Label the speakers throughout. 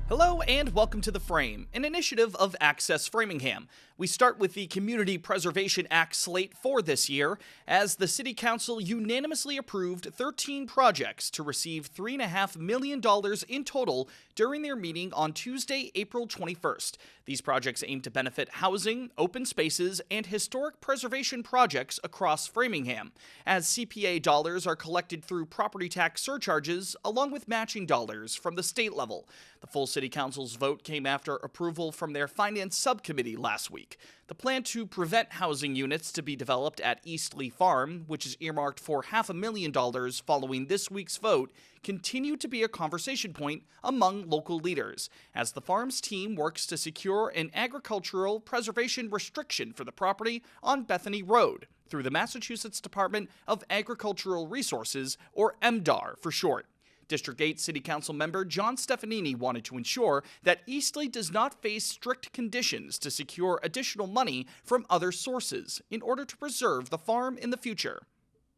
Speaker 1: Hello and welcome to The Frame, an initiative of Access Framingham. We start with the Community Preservation Act slate for this year, as the City Council unanimously approved 13 projects to receive $3.5 million in total during their meeting on Tuesday, April 21st. These projects aim to benefit housing, open spaces, and historic preservation projects across Framingham, as CPA dollars are collected through property tax surcharges along with matching dollars from the state level. The full City Council's vote came after approval from their Finance Subcommittee last week. The plan to prevent housing units to be developed at Eastleigh Farm, which is earmarked for $500,000 following this week's vote, continued to be a conversation point among local leaders, as the farm's team works to secure an agricultural preservation restriction for the property on Bethany Road through the Massachusetts Department of Agricultural Resources, or MDAR for short. District 8 City Council member John Stefanini wanted to ensure that Eastleigh does not face strict conditions to secure additional money from other sources in order to preserve the farm in the future.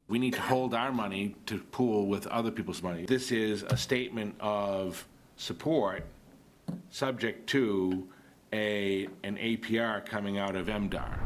Speaker 2: We need to hold our money to pool with other people's money. This is a statement of support subject to an APR coming out of MDAR.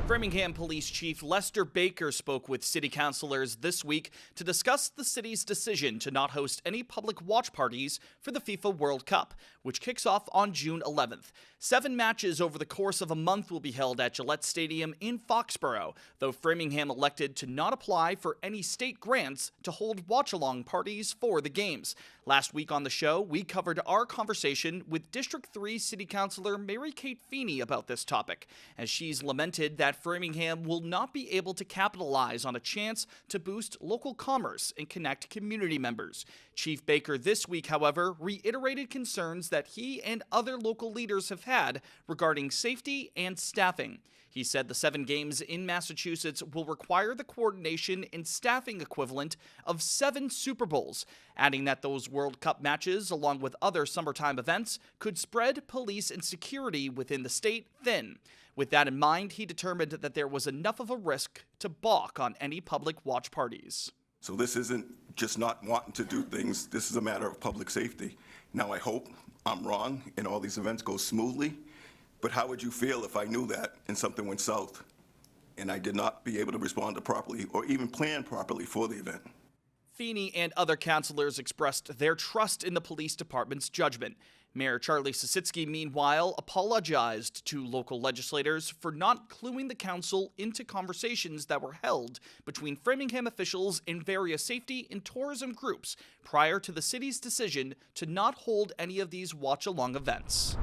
Speaker 1: Framingham Police Chief Lester Baker spoke with city councilors this week to discuss the city's decision to not host any public watch parties for the FIFA World Cup, which kicks off on June 11th. 7 matches over the course of a month will be held at Gillette Stadium in Foxborough, though Framingham elected to not apply for any state grants to hold watch-along parties for the games. Last week on the show, we covered our conversation with District 3 City Councilor Mary Kate Feeney about this topic, as she's lamented that Framingham will not be able to capitalize on a chance to boost local commerce and connect community members. Chief Baker this week, however, reiterated concerns that he and other local leaders have had regarding safety and staffing. He said the 7 games in Massachusetts will require the coordination and staffing equivalent of 7 Super Bowls, adding that those World Cup matches, along with other summertime events, could spread police and security within the state thin. With that in mind, he determined that there was enough of a risk to balk on any public watch parties.
Speaker 3: So this isn't just not wanting to do things, this is a matter of public safety. Now I hope I'm wrong and all these events go smoothly, but how would you feel if I knew that and something went south and I did not be able to respond properly or even plan properly for the event?
Speaker 1: Feeney and other councilors expressed their trust in the police department's judgment. Mayor Charlie Sositsky, meanwhile, apologized to local legislators for not cluing the council into conversations that were held between Framingham officials and various safety and tourism groups prior to the city's decision to not hold any of these watch-along events.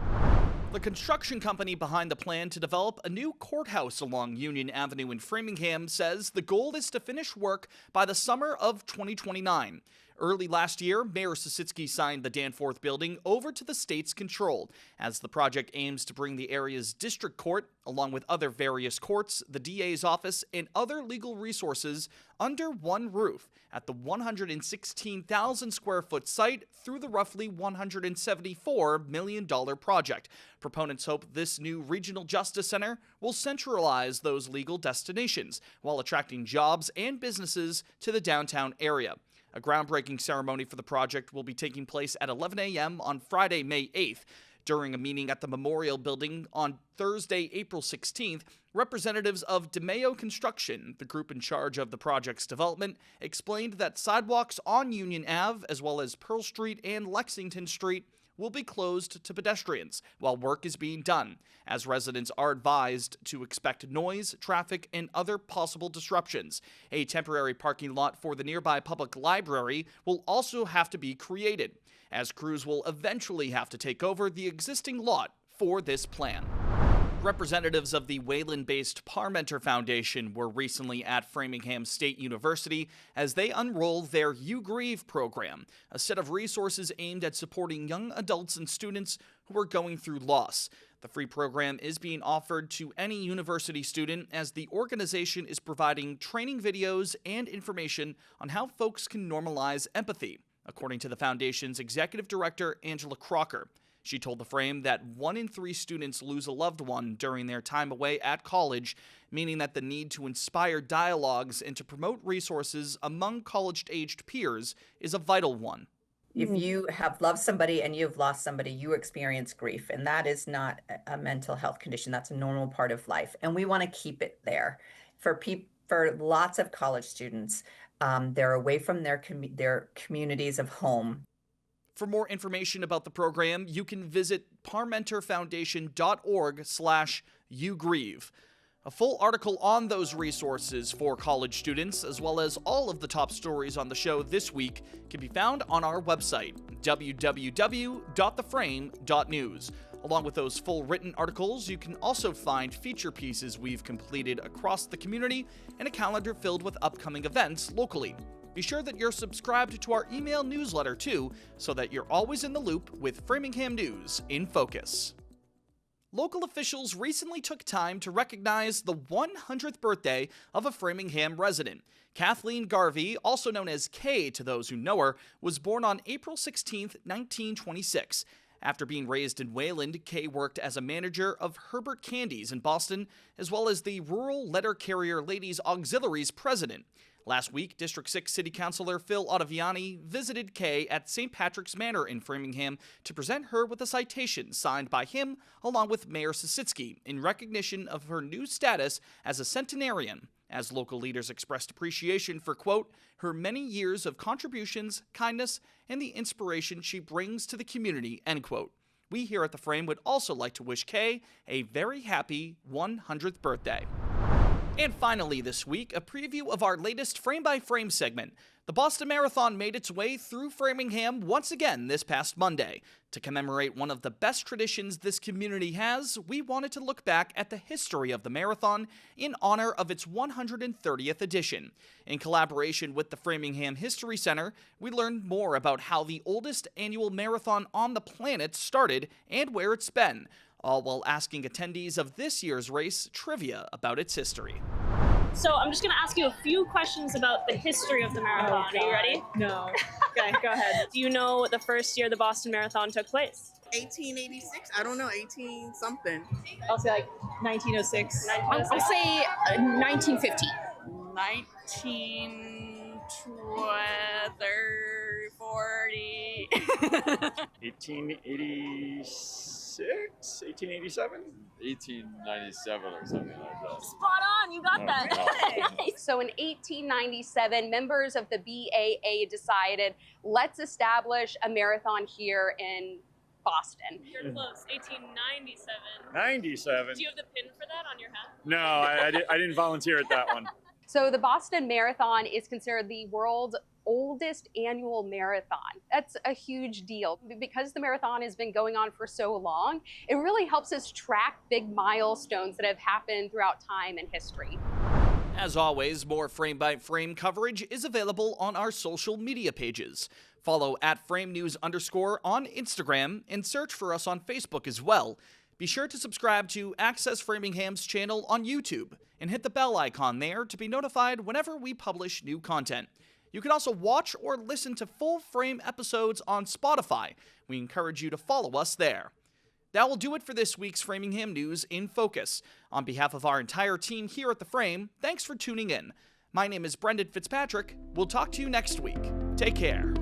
Speaker 1: The construction company behind the plan to develop a new courthouse along Union Avenue in Framingham says the goal is to finish work by the summer of 2029. Early last year, Mayor Sositsky signed the Danforth building over to the state's control, as the project aims to bring the area's district court, along with other various courts, the DA's office, and other legal resources under one roof at the 116,000 square foot site through the roughly $174 million project. Proponents hope this new regional justice center will centralize those legal destinations while attracting jobs and businesses to the downtown area. A groundbreaking ceremony for the project will be taking place at 11 a.m. on Friday, May 8th. During a meeting at the Memorial Building on Thursday, April 16th, representatives of DeMayo Construction, the group in charge of the project's development, explained that sidewalks on Union Ave, as well as Pearl Street and Lexington Street, will be closed to pedestrians while work is being done, as residents are advised to expect noise, traffic, and other possible disruptions. A temporary parking lot for the nearby public library will also have to be created, as crews will eventually have to take over the existing lot for this plan. Representatives of the Wayland-based Parmenter Foundation were recently at Framingham State University as they unrolled their UGrieve Program, a set of resources aimed at supporting young adults and students who are going through loss. The free program is being offered to any university student, as the organization is providing training videos and information on how folks can normalize empathy, according to the foundation's executive director, Angela Crocker. She told The Frame that 1 in 3 students lose a loved one during their time away at college, meaning that the need to inspire dialogues and to promote resources among college-aged peers is a vital one.
Speaker 4: If you have loved somebody and you've lost somebody, you experience grief, and that is not a mental health condition. That's a normal part of life, and we want to keep it there. For lots of college students, they're away from their communities of home.
Speaker 1: For more information about the program, you can visit parmenterfoundation.org/UGrieve. A full article on those resources for college students, as well as all of the top stories on the show this week, can be found on our website, www.theframe.news. Along with those full written articles, you can also find feature pieces we've completed across the community and a calendar filled with upcoming events locally. Be sure that you're subscribed to our email newsletter too, so that you're always in the loop with Framingham News in Focus. Local officials recently took time to recognize the 100th birthday of a Framingham resident. Kathleen Garvey, also known as Kay to those who know her, was born on April 16, 1926. After being raised in Wayland, Kay worked as a manager of Herbert Candies in Boston, as well as the Rural Letter Carrier Ladies Auxiliary's president. Last week, District 6 City Councilor Phil Ottaviani visited Kay at St. Patrick's Manor in Framingham to present her with a citation signed by him along with Mayor Sisitsky in recognition of her new status as a centenarian, as local leaders expressed appreciation for, quote, her many years of contributions, kindness, and the inspiration she brings to the community, end quote. We here at The Frame would also like to wish Kay a very happy 100th birthday. And finally this week, a preview of our latest frame-by-frame segment. The Boston Marathon made its way through Framingham once again this past Monday. To commemorate one of the best traditions this community has, we wanted to look back at the history of the marathon in honor of its 130th edition. In collaboration with the Framingham History Center, we learned more about how the oldest annual marathon on the planet started and where it's been, all while asking attendees of this year's race trivia about its history.
Speaker 5: So I'm just going to ask you a few questions about the history of the marathon. Are you ready?
Speaker 6: No.
Speaker 5: Okay, go ahead. Do you know the first year the Boston Marathon took place?
Speaker 6: 1886? I don't know, 18 something.
Speaker 5: I'll say like 1906.
Speaker 7: I'll say 1950.
Speaker 6: 1940.
Speaker 8: 1886, 1887, 1897 or something like that.
Speaker 5: Spot on, you got that.
Speaker 7: So in 1897, members of the BAA decided, let's establish a marathon here in Boston.
Speaker 5: You're close. 1897.
Speaker 8: 97.
Speaker 5: Do you have the pin for that on your hat?
Speaker 8: No, I didn't volunteer at that one.
Speaker 7: So the Boston Marathon is considered the world's oldest annual marathon. That's a huge deal. Because the marathon has been going on for so long, it really helps us track big milestones that have happened throughout time and history.
Speaker 1: As always, more frame-by-frame coverage is available on our social media pages. Follow @FrameNews_ on Instagram and search for us on Facebook as well. Be sure to subscribe to Access Framingham's channel on YouTube and hit the bell icon there to be notified whenever we publish new content. You can also watch or listen to full frame episodes on Spotify. We encourage you to follow us there. That will do it for this week's Framingham News in Focus. On behalf of our entire team here at The Frame, thanks for tuning in. My name is Brendan Fitzpatrick. We'll talk to you next week. Take care.